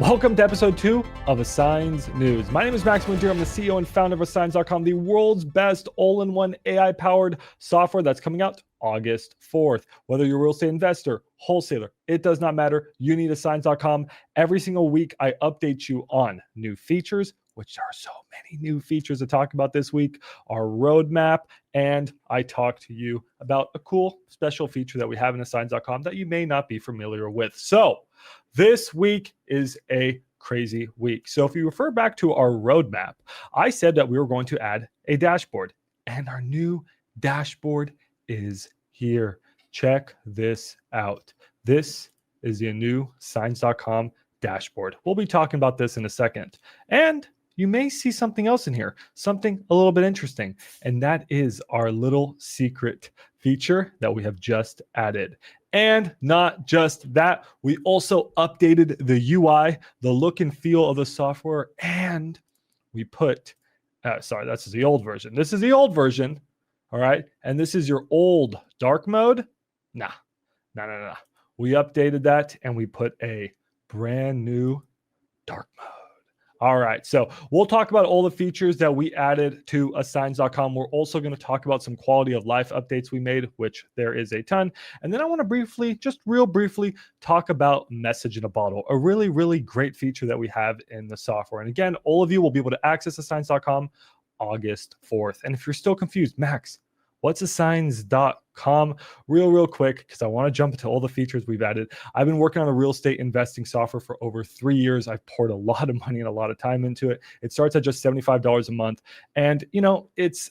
Welcome to episode 2 of Assigns News. My name is Max Winter. I'm the CEO and founder of Assigns.com, the world's best all-in-one AI-powered software that's coming out August 4th. Whether you're a real estate investor, wholesaler, it does not matter. You need Assigns.com. Every single week, I update you on new features, which are so many new features to talk about this week, our roadmap, and I talk to you about a cool special feature that we have in Assigns.com that you may not be familiar with. So this week is a crazy week. So if you refer back to our roadmap, I said that we were going to add a dashboard, and our new dashboard is here. Check this out. This is the new Assigns.com dashboard. We'll be talking about this in a second. And you may see something else in here, something a little bit interesting, and that is our little secret feature that we have just added. And not just that, we also updated the UI, the look and feel of the software, and we put, sorry, that's the old version. This is the old version, all right? And this is your old dark mode. Nah. We updated that, and we put a brand new dark mode. All right, so we'll talk about all the features that we added to Assigns.com. We're also going to talk about some quality of life updates we made, which there is a ton. And then I want to briefly, just real briefly, talk about Message in a Bottle, a really, really great feature that we have in the software. And again, all of you will be able to access Assigns.com August 4th. And if you're still confused, Max, what's Assigns.com? Real quick, because I want to jump into all the features we've added. I've been working on a real estate investing software for over 3 years. I've poured a lot of money and a lot of time into it. It starts at just $75 a month. And, you know, it's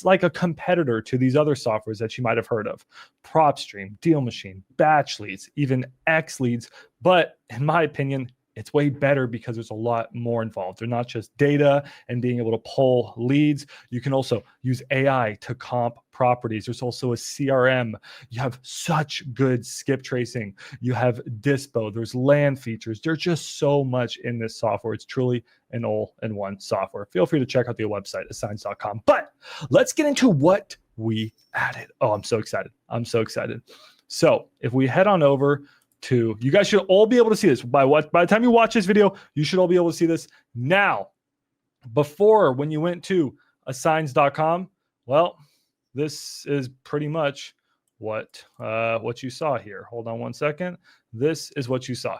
like a competitor to these other softwares that you might have heard of. PropStream, Deal Machine, Batch Leads, even X Leads. But in my opinion, it's way better because there's a lot more involved. They're not just data and being able to pull leads. You can also use AI to comp properties. There's also a CRM. You have such good skip tracing. You have Dispo. There's land features. There's just so much in this software. It's truly an all-in-one software. Feel free to check out the website, assigns.com. But let's get into what we added. Oh, I'm so excited. So if we head on over to, you guys should all be able to see this. By the time you watch this video, you should all be able to see this now. Before, when you went to assigns.com, well, this is pretty much what you saw here. Hold on one second. This is what you saw.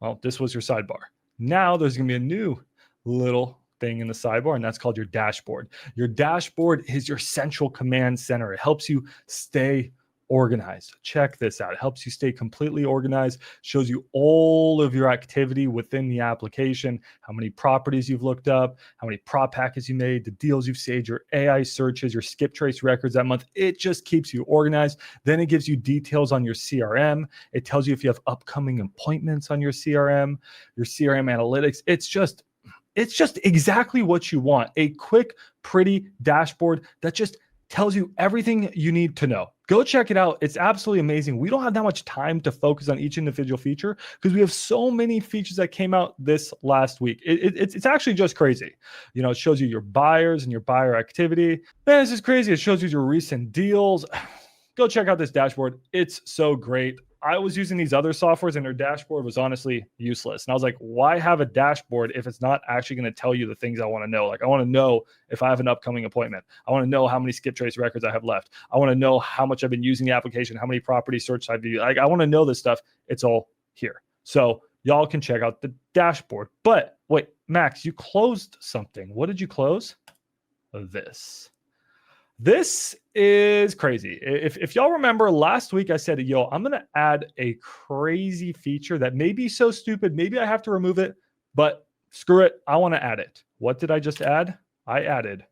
Well, this was your sidebar. Now there's going to be a new little thing in the sidebar, and that's called your dashboard. Your dashboard is your central command center. It helps you stay organized. Check this out. It helps you stay completely organized, shows you all of your activity within the application, how many properties you've looked up, how many prop packets you made, the deals you've saved, your AI searches, your skip trace records that month. It just keeps you organized. Then it gives you details on your CRM. It tells you if you have upcoming appointments on your CRM analytics. It's just exactly what you want. A quick, pretty dashboard that just tells you everything you need to know. Go check it out. It's absolutely amazing. We don't have that much time to focus on each individual feature because we have so many features that came out this last week. It's actually just crazy. You know, it shows you your buyers and your buyer activity. Man, this is crazy. It shows you your recent deals. Go check out this dashboard. It's so great. I was using these other softwares and their dashboard was honestly useless. And I was like, why have a dashboard if it's not actually going to tell you the things I want to know? Like, I want to know if I have an upcoming appointment. I want to know how many skip trace records I have left. I want to know how much I've been using the application, how many property search I've used. Like, I want to know this stuff. It's all here. So y'all can check out the dashboard. But wait, Max, you closed something. What did you close? This is crazy. If y'all remember last week, I said, yo, I'm going to add a crazy feature that may be so stupid. Maybe I have to remove it, but screw it. I want to add it. What did I just add? I added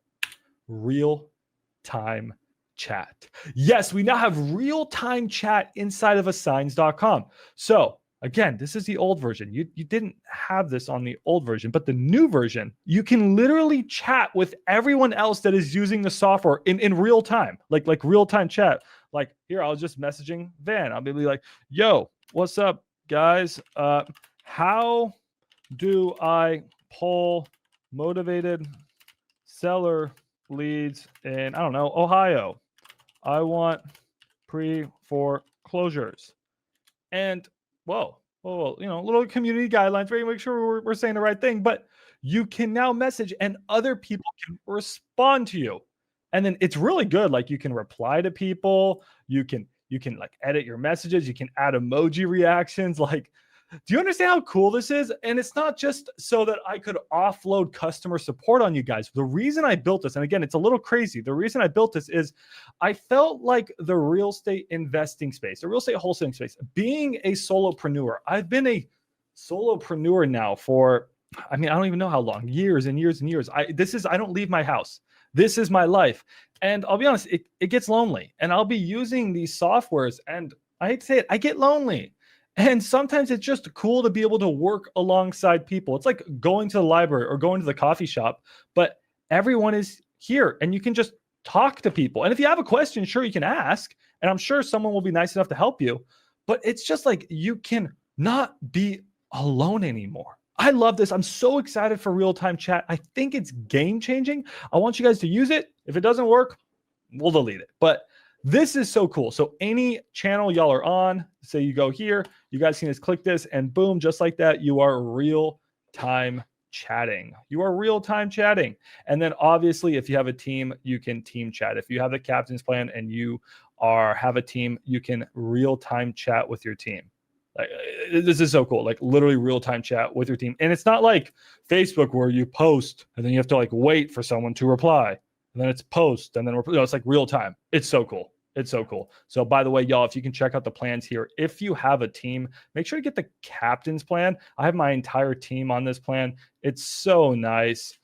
real-time chat. Yes, we now have real-time chat inside of assigns.com. So again, this is the old version. You didn't have this on the old version, but the new version, you can literally chat with everyone else that is using the software in real time, like real-time chat. Like here, I was just messaging Van. I'll be like, yo, what's up, guys? How do I pull motivated seller leads in, I don't know, Ohio? I want pre-foreclosures. And whoa, well, little community guidelines, right? Make sure we're saying the right thing. But you can now message and other people can respond to you. And then it's really good. Like you can reply to people, you can like edit your messages, you can add emoji reactions. Like, do you understand how cool this is? And it's not just so that I could offload customer support on you guys. The reason I built this, and again, it's a little crazy. The reason I built this is I felt like the real estate investing space, the real estate wholesaling space, being a solopreneur. I've been a solopreneur now for, I don't even know how long, years and years and years. I don't leave my house. This is my life. And I'll be honest, it gets lonely. And I'll be using these softwares, and I hate to say it, I get lonely. And sometimes it's just cool to be able to work alongside people. It's like going to the library or going to the coffee shop, but everyone is here and you can just talk to people. And if you have a question, sure, you can ask. And I'm sure someone will be nice enough to help you. But it's just like you can not be alone anymore. I love this. I'm so excited for real-time chat. I think it's game-changing. I want you guys to use it. If it doesn't work, we'll delete it. But this is so cool. So any channel y'all are on, say you go here, you guys can just click this and boom, just like that, you are real-time chatting. You are real-time chatting. And then obviously, if you have a team, you can team chat. If you have the captain's plan and you have a team, you can real-time chat with your team. Like, this is so cool. Like literally real-time chat with your team. And it's not like Facebook where you post and then you have to like wait for someone to reply. And then it's post and then it's like real time. It's so cool. It's so cool. So by the way, y'all, if you can check out the plans here, if you have a team, make sure you get the captain's plan. I have my entire team on this plan. It's so nice.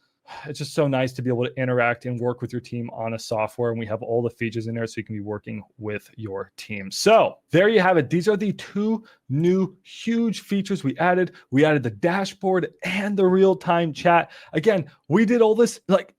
It's just so nice to be able to interact and work with your team on a software. And we have all the features in there so you can be working with your team. So there you have it. These are the two new huge features we added. We added the dashboard and the real-time chat. Again, we did all this like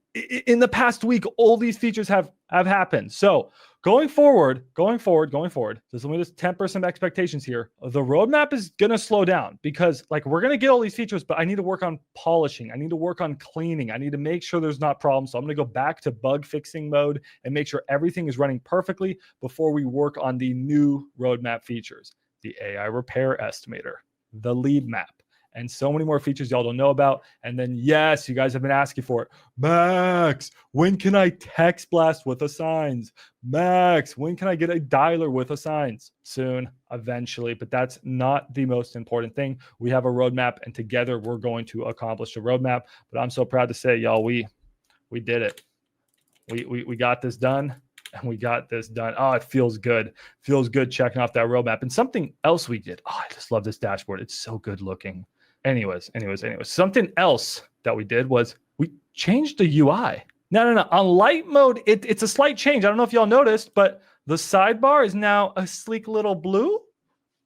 in the past week. All these features have happened. So going forward, just let me just temper some expectations here. The roadmap is going to slow down because like we're going to get all these features, but I need to work on polishing. I need to work on cleaning. I need to make sure there's not problems. So I'm going to go back to bug fixing mode and make sure everything is running perfectly before we work on the new roadmap features, the AI repair estimator, the lead map, and so many more features y'all don't know about. And then, yes, you guys have been asking for it. Max, when can I text blast with assigns? Max, when can I get a dialer with assigns? Soon, eventually, but that's not the most important thing. We have a roadmap, and together we're going to accomplish the roadmap. But I'm so proud to say, y'all, we did it. We got this done. And we got this done. Oh, it feels good. Feels good checking off that roadmap. And something else we did. Oh, I just love this dashboard. It's so good looking. Anyways, something else that we did was we changed the UI. No. On light mode, it's a slight change. I don't know if y'all noticed, but the sidebar is now a sleek little blue.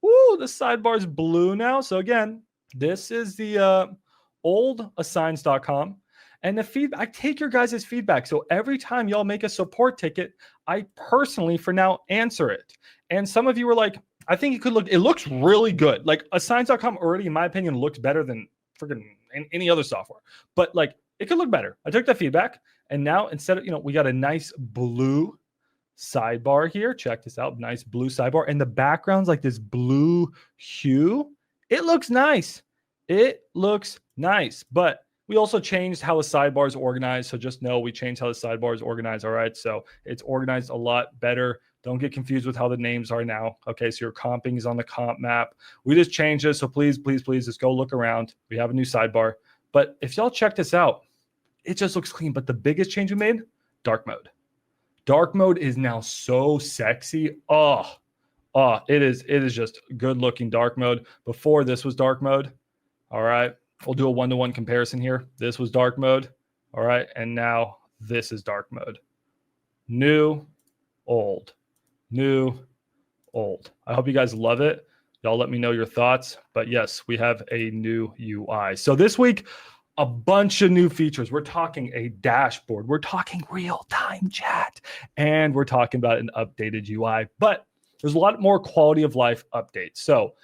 Ooh, the sidebar is blue now. So again, this is the old assigns.com. And the feedback, I take your guys' feedback. So every time y'all make a support ticket, I personally, for now, answer it. And some of you were like, I think it looks really good. Like assigns.com already, in my opinion, looks better than freaking any other software. But like, it could look better. I took that feedback. And now instead of, we got a nice blue sidebar here. Check this out. Nice blue sidebar. And the background's like this blue hue. It looks nice. But we also changed how the sidebar is organized. So just know we changed how the sidebar is organized. All right. So it's organized a lot better. Don't get confused with how the names are now. Okay. So your comping is on the comp map. We just changed it. So please just go look around. We have a new sidebar. But if y'all check this out, it just looks clean. But the biggest change we made, dark mode. Dark mode is now so sexy. It is just good looking dark mode. Before this was dark mode. All right. We'll do a 1-to-1 comparison here. This was dark mode. All right. And now this is dark mode. New, old. New, old. I hope you guys love it. Y'all let me know your thoughts. But yes, we have a new UI. So this week, a bunch of new features. We're talking a dashboard. We're talking real-time chat. And we're talking about an updated UI. But there's a lot more quality of life updates. So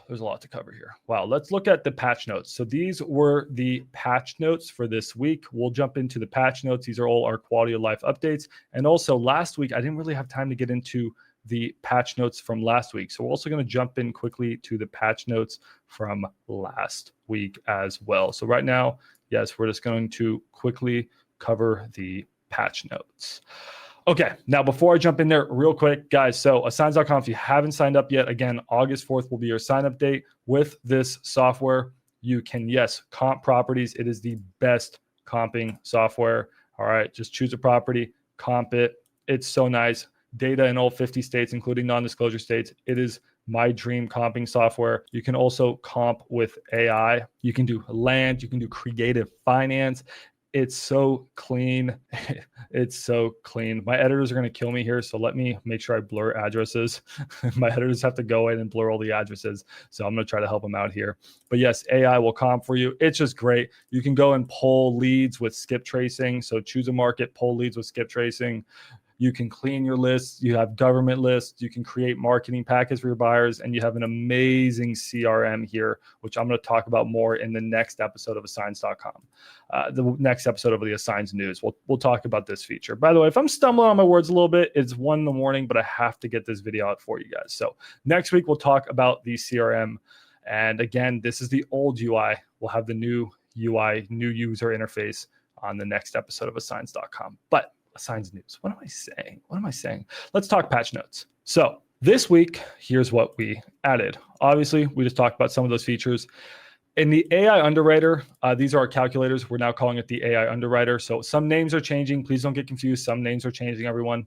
there's a lot to cover here. Wow, let's look at the patch notes. So these were the patch notes for this week. We'll jump into the patch notes. These are all our quality of life updates. And also last week, I didn't really have time to get into the patch notes from last week. So we're also going to jump in quickly to the patch notes from last week as well. So right now, yes, we're just going to quickly cover the patch notes. Okay, now before I jump in there real quick, guys, so assigns.com, if you haven't signed up yet, again, August 4th will be your sign up date. With this software, you can, yes, comp properties. It is the best comping software. All right, just choose a property, comp it. It's so nice. Data in all 50 states, including non-disclosure states. It is my dream comping software. You can also comp with AI. You can do land, you can do creative finance. It's so clean. It's so clean. My editors are going to kill me here, so let me make sure I blur addresses. My editors have to go in and blur all the addresses, so I'm going to try to help them out here. But yes, AI will comp for you. It's just great. You can go and pull leads with skip tracing. So choose a market, pull leads with skip tracing. You can clean your lists. You have government lists. You can create marketing packets for your buyers, and you have an amazing CRM here, which I'm going to talk about more in the next episode of Assigns.com. The next episode of the Assigns News. We'll talk about this feature. By the way, if I'm stumbling on my words a little bit, it's 1 a.m, but I have to get this video out for you guys. So next week we'll talk about the CRM. And again, this is the old UI. We'll have the new UI, new user interface on the next episode of Assigns.com. But Assigns News. What am I saying? What am I saying? Let's talk patch notes. So this week, here's what we added. Obviously, we just talked about some of those features. In the AI underwriter, these are our calculators. We're now calling it the AI underwriter. So some names are changing. Please don't get confused. Some names are changing, everyone.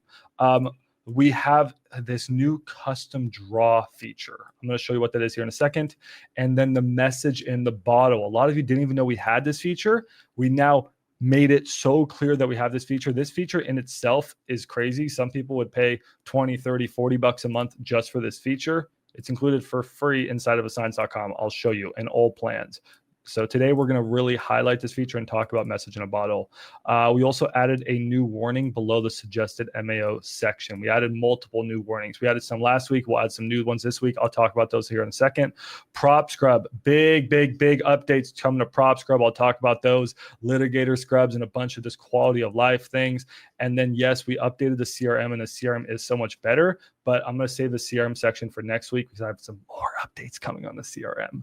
We have this new custom draw feature. I'm going to show you what that is here in a second. And then the message in the bottle. A lot of you didn't even know we had this feature. We now made it so clear that we have this feature. This feature in itself is crazy. Some people would pay 20, 30, 40 bucks a month just for this feature. It's included for free inside of Assigns.com. I'll show you in all plans. So today we're going to really highlight this feature and talk about message in a bottle. We also added a new warning below the suggested MAO section. We added multiple new warnings. We added some last week. We'll add some new ones this week. I'll talk about those here in a second. Prop scrub, big updates coming to prop scrub. I'll talk about those. Litigator scrubs and a bunch of just quality of life things. And then yes, we updated the CRM, and the CRM is so much better, but I'm going to save the CRM section for next week because I have some more updates coming on the CRM.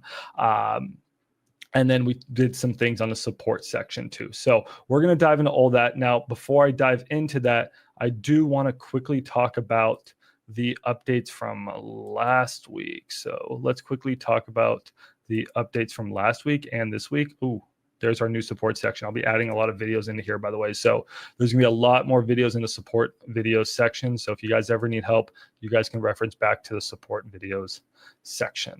And then we did some things on the support section too. So we're going to dive into all that. Now, before I dive into that, I do want to quickly talk about the updates from last week. So let's quickly talk about the updates from last week and this week. Ooh, there's our new support section. I'll be adding a lot of videos into here, by the way. So there's gonna be a lot more videos in the support videos section. So if you guys ever need help, you guys can reference back to the support videos section.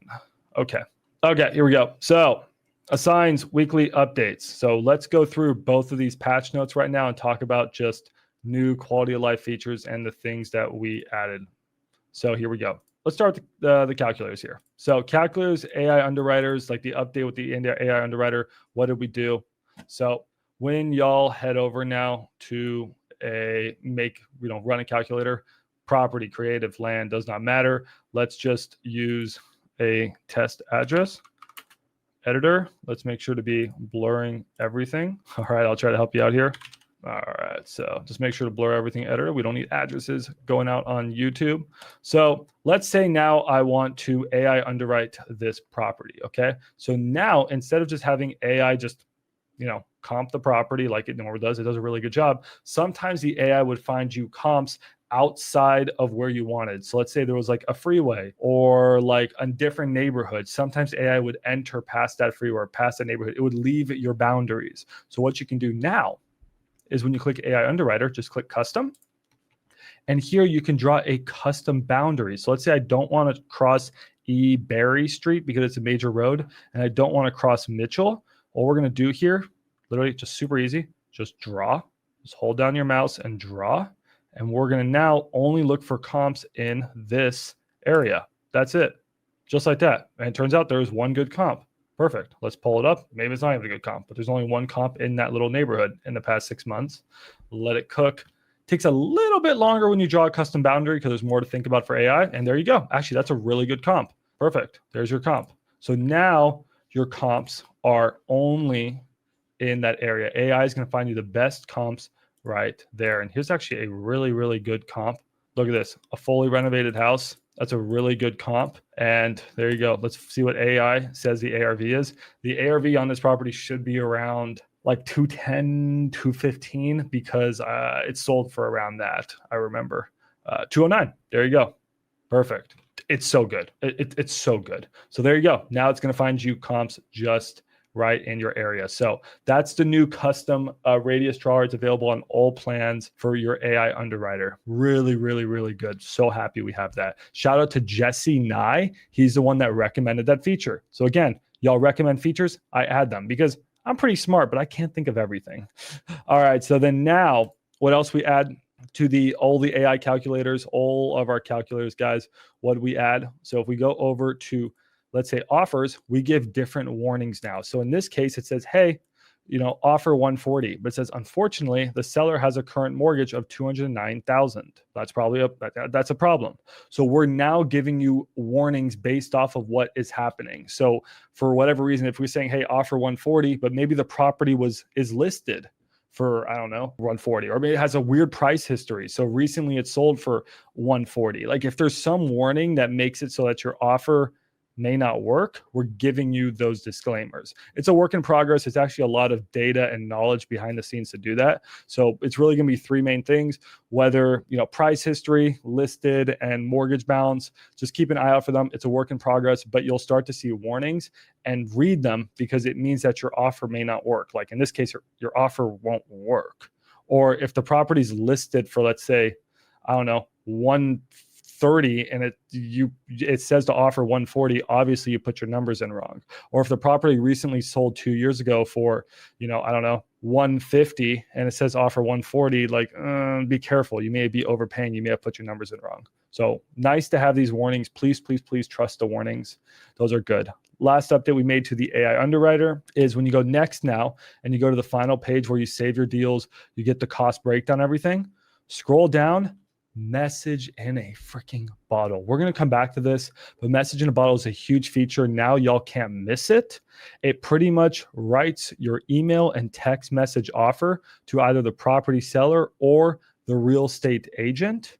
Okay, here we go. So Assigns weekly updates. So let's go through both of these patch notes right now and talk about just new quality of life features and the things that we added. So here we go. Let's start with the calculators here. So calculators, AI underwriters, like the update with the AI underwriter, what did we do? So when y'all head over now to run a calculator, property, creative, land, does not matter. Let's just use a test address editor. Let's make sure to be blurring everything. All right, I'll try to help you out here. All right, so just make sure to blur everything editor. We don't need addresses going out on YouTube. So let's say now I want to AI underwrite this property, okay? So now instead of just having AI just, comp the property like it normally does, it does a really good job. Sometimes the AI would find you comps outside of where you wanted. So let's say there was like a freeway or like a different neighborhood. Sometimes AI would enter past that freeway or past that neighborhood. It would leave your boundaries. So what you can do now is when you click AI Underwriter, just click Custom. And here you can draw a custom boundary. So let's say I don't want to cross E. Berry Street because it's a major road, and I don't want to cross Mitchell. What we're going to do here, literally just super easy, just draw. Just hold down your mouse and draw. And we're going to now only look for comps in this area. That's it. Just like that. And it turns out there's one good comp. Perfect. Let's pull it up. Maybe it's not even a good comp, but there's only one comp in that little neighborhood in the past 6 months. Let it cook. Takes a little bit longer when you draw a custom boundary because there's more to think about for AI. And there you go. Actually, that's a really good comp. Perfect. There's your comp. So now your comps are only in that area. AI is going to find you the best comps right there. And here's actually a really good comp Look at this, a fully renovated house. That's a really good comp. And there you go. Let's see what AI says the ARV is. The ARV on this property should be around like 210, 215 because it's sold for around that. I remember 209. There you go. Perfect. It's so good. It's so good. So there you go. Now it's going to find you comps just right in your area. So that's the new custom radius drawer. It's available on all plans for your AI underwriter. Really, really, really good. So happy we have that. Shout out to Jesse Nye. He's the one that recommended that feature. So again, y'all recommend features, I add them because I'm pretty smart, but I can't think of everything. All right. So then now what else we add to all the AI calculators, all of our calculators, guys, what do we add? So if we go over to, let's say offers, we give different warnings now. So in this case, it says, hey, offer 140, but it says, unfortunately, the seller has a current mortgage of 209,000. That's probably that's a problem. So we're now giving you warnings based off of what is happening. So for whatever reason, if we're saying, hey, offer 140, but maybe the property is listed for, I don't know, 140, or maybe it has a weird price history. So recently it sold for 140. Like if there's some warning that makes it so that your offer may not work, we're giving you those disclaimers. It's a work in progress. It's actually a lot of data and knowledge behind the scenes to do that. So it's really going to be three main things, whether, price history, listed, and mortgage balance. Just keep an eye out for them. It's a work in progress, but you'll start to see warnings and read them because it means that your offer may not work. Like in this case, your offer won't work. Or if the property's listed for, let's say, I don't know, 130 and it says to offer 140, obviously you put your numbers in wrong. Or if the property recently sold 2 years ago for, I don't know, 150 and it says offer 140, like be careful. You may be overpaying. You may have put your numbers in wrong. So nice to have these warnings. Please, please, please trust the warnings. Those are good. Last update we made to the AI underwriter is when you go next now and you go to the final page where you save your deals, you get the cost breakdown, everything, scroll down, message in a freaking bottle. We're going to come back to this, but message in a bottle is a huge feature. Now y'all can't miss it. It pretty much writes your email and text message offer to either the property seller or the real estate agent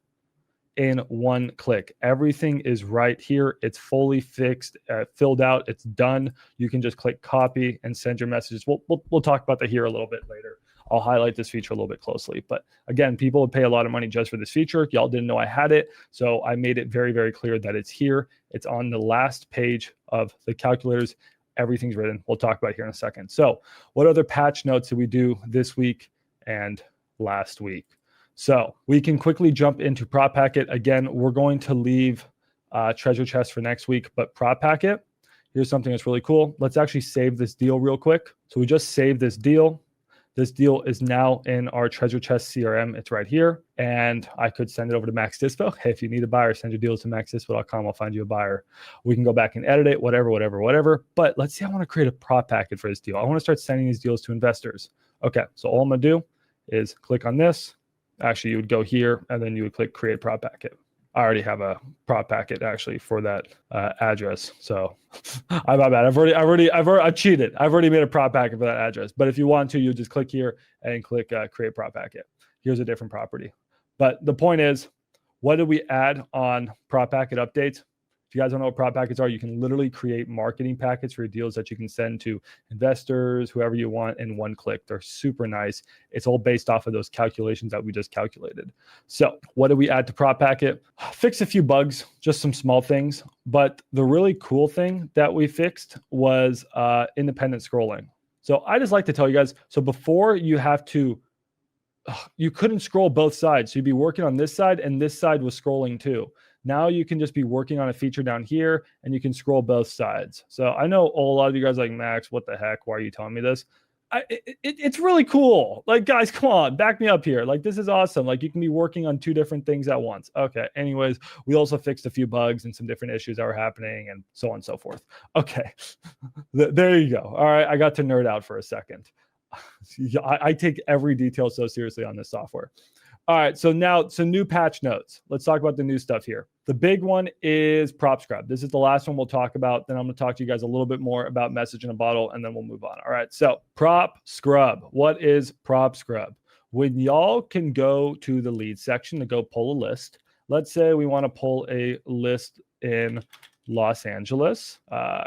in one click. Everything is right here. It's fully fixed, filled out. It's done. You can just click copy and send your messages. We'll talk about that here a little bit later. I'll highlight this feature a little bit closely. But again, people would pay a lot of money just for this feature. Y'all didn't know I had it. So I made it very, very clear that it's here. It's on the last page of the calculators. Everything's written. We'll talk about it here in a second. So what other patch notes did we do this week and last week? So we can quickly jump into prop packet. Again, we're going to leave treasure chest for next week, but prop packet, here's something that's really cool. Let's actually save this deal real quick. So we just saved this deal. This deal is now in our treasure chest CRM. It's right here. And I could send it over to Max Dispo. Hey, if you need a buyer, send your deals to maxdispo.com. I'll find you a buyer. We can go back and edit it, whatever. But let's say I want to create a prop packet for this deal. I want to start sending these deals to investors. Okay, so all I'm going to do is click on this. Actually, you would go here and then you would click create prop packet. I already have a prop packet actually for that address. So I'm not bad. I've cheated. I've already made a prop packet for that address. But if you want to, you just click here and click create prop packet. Here's a different property. But the point is, what did we add on prop packet updates? If you guys don't know what prop packets are, you can literally create marketing packets for your deals that you can send to investors, whoever you want, in one click. They're super nice. It's all based off of those calculations that we just calculated. So what did we add to prop packet? Fix a few bugs, just some small things. But the really cool thing that we fixed was independent scrolling. So I just like to tell you guys, so before you couldn't scroll both sides. So you'd be working on this side and this side was scrolling too. Now you can just be working on a feature down here and you can scroll both sides. So I know a lot of you guys are like, Max, what the heck? Why are you telling me this? It's really cool. Like, guys, come on, back me up here. Like, this is awesome. Like, you can be working on two different things at once. Okay. Anyways, we also fixed a few bugs and some different issues that were happening and so on and so forth. Okay. There you go. All right. I got to nerd out for a second. I take every detail so seriously on this software. All right, so now some new patch notes. Let's talk about the new stuff here. The big one is prop scrub. This is the last one we'll talk about. Then I'm going to talk to you guys a little bit more about message in a bottle, and then we'll move on. All right, so prop scrub. What is prop scrub? When y'all can go to the lead section to go pull a list, let's say we want to pull a list in Los Angeles,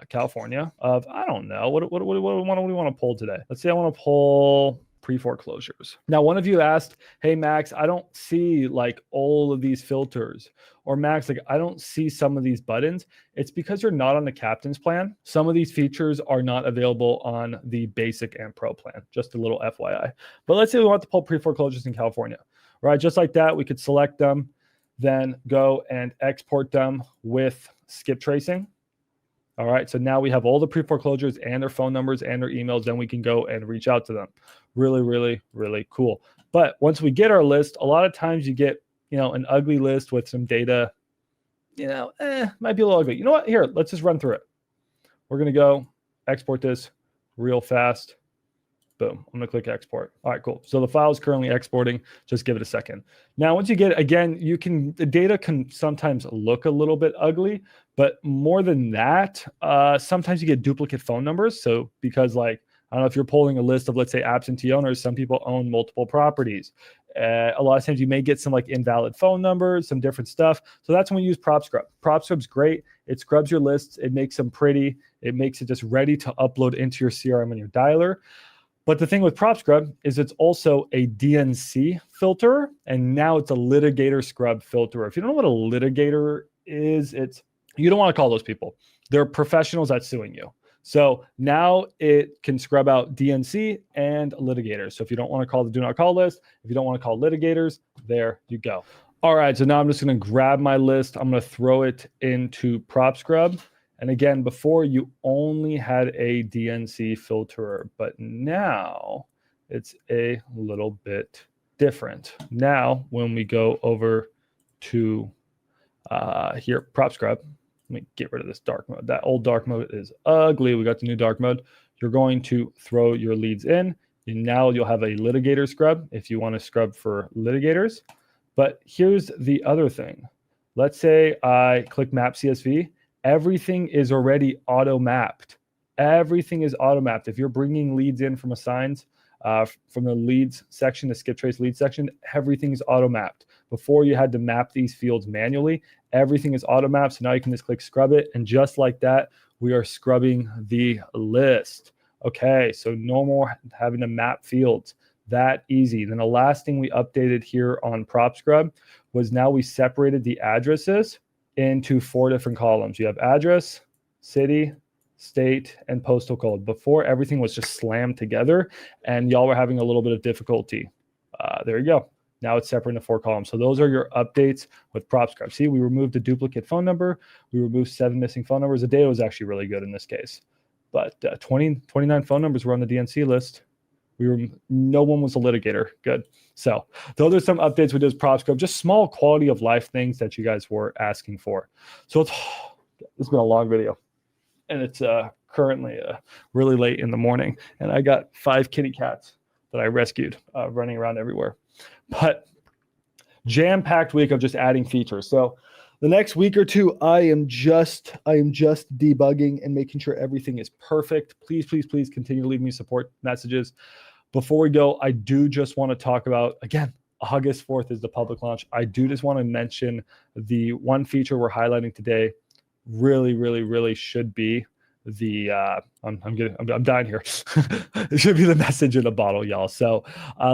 California of, I don't know, what do we want to pull today? Let's say I want to pull pre-foreclosures. Now, one of you asked, hey, Max, I don't see like all of these filters. Or Max, like I don't see some of these buttons. It's because you're not on the captain's plan. Some of these features are not available on the basic and pro plan. Just a little FYI. But let's say we want to pull pre-foreclosures in California, right? Just like that, we could select them, then go and export them with skip tracing. All right, so now we have all the pre-foreclosures and their phone numbers and their emails. Then we can go and reach out to them. Really, really, really cool. But once we get our list, a lot of times you get, an ugly list with some data, might be a little ugly. You know what? Here, let's just run through it. We're going to go export this real fast. Boom. I'm going to click export. All right, cool. So the file is currently exporting. Just give it a second. Now, once you get it, again, the data can sometimes look a little bit ugly, but more than that, sometimes you get duplicate phone numbers. So because I don't know if you're pulling a list of, let's say, absentee owners, some people own multiple properties. A lot of times you may get some invalid phone numbers, some different stuff. So that's when we use PropScrub. PropScrub's great. It scrubs your lists. It makes them pretty. It makes it just ready to upload into your CRM and your dialer. But the thing with PropScrub is it's also a DNC filter, and now it's a litigator scrub filter. If you don't know what a litigator is, you don't want to call those people. They're professionals that's suing you. So now it can scrub out DNC and litigators. So if you don't want to call the do not call list, if you don't want to call litigators, there you go. All right, so now I'm just going to grab my list. I'm going to throw it into PropScrub. And again, before you only had a DNC filterer, but now it's a little bit different. Now, when we go over to here, PropScrub, let me get rid of this dark mode. That old dark mode is ugly. We got the new dark mode. You're going to throw your leads in. And now you'll have a litigator scrub if you want to scrub for litigators. But here's the other thing. Let's say I click map CSV. Everything is already auto mapped. Everything is auto mapped. If you're bringing leads in from assigns, from the leads section, the skip trace lead section, everything's auto mapped. Before you had to map these fields manually, everything is auto mapped. So now you can just click scrub it. And just like that, we are scrubbing the list. Okay, so no more having to map fields. That easy. Then the last thing we updated here on PropScrub was now we separated the addresses into 4 different columns. You have address, city, state, and postal code. Before, everything was just slammed together, and y'all were having a little bit of difficulty. There you go. Now it's separated into 4 columns. So those are your updates with PropScrub. See, we removed a duplicate phone number. We removed 7 missing phone numbers. The data was actually really good in this case. But 29 phone numbers were on the DNC list. No one was a litigator. Good. So those are some updates we did with PropScrub, just small quality of life things that you guys were asking for. So it's been a long video, and it's currently really late in the morning, and I got 5 kitty cats that I rescued running around everywhere. But jam-packed week of just adding features. So the next week or two, I am just debugging and making sure everything is perfect. Please, please, please continue to leave me support messages. Before we go, I do just want to talk about, again, August 4th is the public launch. I do just want to mention the one feature we're highlighting today. Really, really, really should be the I'm dying here. It should be the message in a bottle, y'all. So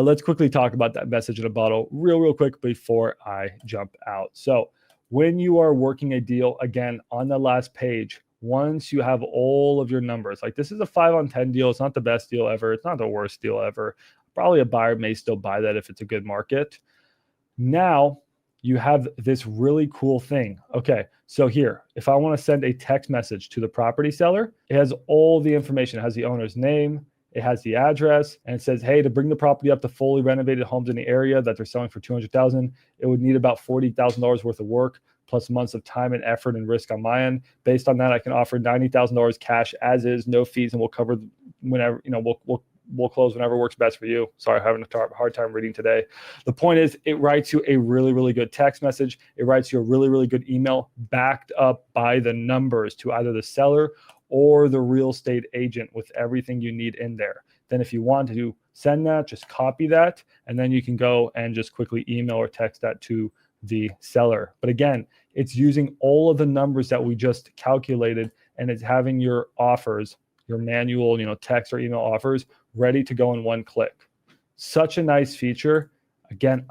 let's quickly talk about that message in a bottle real quick before I jump out. So when you are working a deal, again, on the last page, once you have all of your numbers, like this is a 5 on 10 deal. It's not the best deal ever. It's not the worst deal ever. Probably a buyer may still buy that if it's a good market. Now you have this really cool thing. Okay, so here, if I want to send a text message to the property seller, it has all the information. It has the owner's name, it has the address, and it says, hey, to bring the property up to fully renovated homes in the area that they're selling for $200,000, it would need about $40,000 worth of work plus months of time and effort and risk on my end. Based on that, I can offer $90,000 cash as is, no fees, and we'll cover whenever, we'll close whenever works best for you. Sorry, I'm having a hard time reading today. The point is, it writes you a really, really good text message. It writes you a really, really good email backed up by the numbers to either the seller or the real estate agent with everything you need in there. Then if you want to send that, just copy that, and then you can go and just quickly email or text that to the seller. But again, it's using all of the numbers that we just calculated, and it's having your offers, your manual, text or email offers ready to go in one click. Such a nice feature. Again,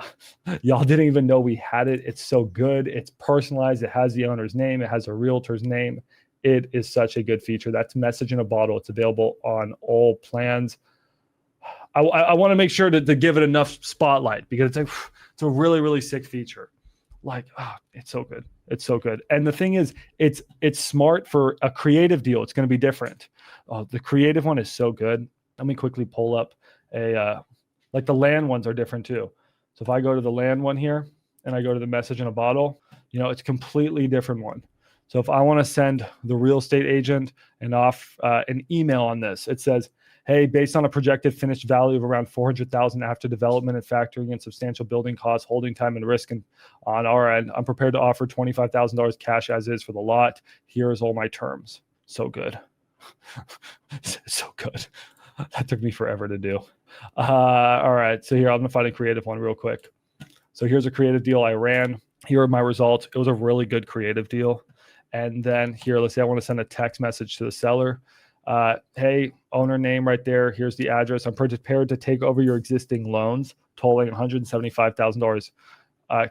y'all didn't even know we had it. It's so good. It's personalized. It has the owner's name. It has a realtor's name. It is such a good feature. That's message in a bottle. It's available on all plans. I want to make sure to give it enough spotlight because it's a really, really sick feature. It's so good. It's so good. And the thing is, it's smart for a creative deal. It's going to be different. The creative one is so good. Let me quickly pull up the land ones are different too. So if I go to the land one here and I go to the message in a bottle, it's a completely different one. So if I want to send the real estate agent an email on this, it says, hey, based on a projected finished value of around $400,000 after development and factoring in substantial building costs, holding time, and risk on our end, I'm prepared to offer $25,000 cash as is for the lot. Here is all my terms. So good. So good. That took me forever to do. All right. So here, I'm going to find a creative one real quick. So here's a creative deal I ran. Here are my results. It was a really good creative deal. And then here, let's say I want to send a text message to the seller. Hey, owner name right there. Here's the address. I'm prepared to take over your existing loans, totaling $175,000.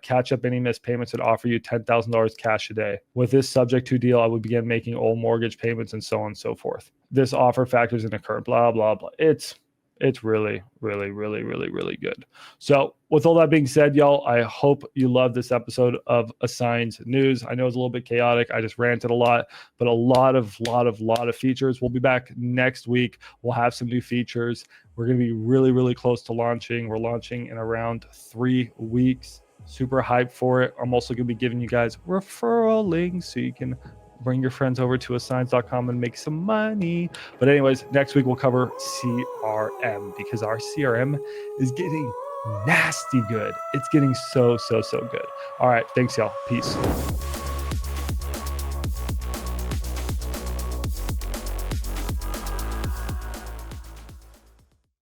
Catch up any missed payments and offer you $10,000 cash a day. With this subject to deal, I would begin making all mortgage payments and so on and so forth. This offer factors in the current blah, blah, blah. It's really, really, really, really, really good. So with all that being said, y'all, I hope you love this episode of Assigns News. I know it's a little bit chaotic. I just ranted a lot, but a lot of features. We'll be back next week. We'll have some new features. We're going to be really, really close to launching. We're launching in around 3 weeks. Super hyped for it. I'm also going to be giving you guys referral links so you can bring your friends over to assigns.com and make some money. But anyways, next week we'll cover CRM because our CRM is getting nasty good. It's getting so good. All right. Thanks, y'all. Peace.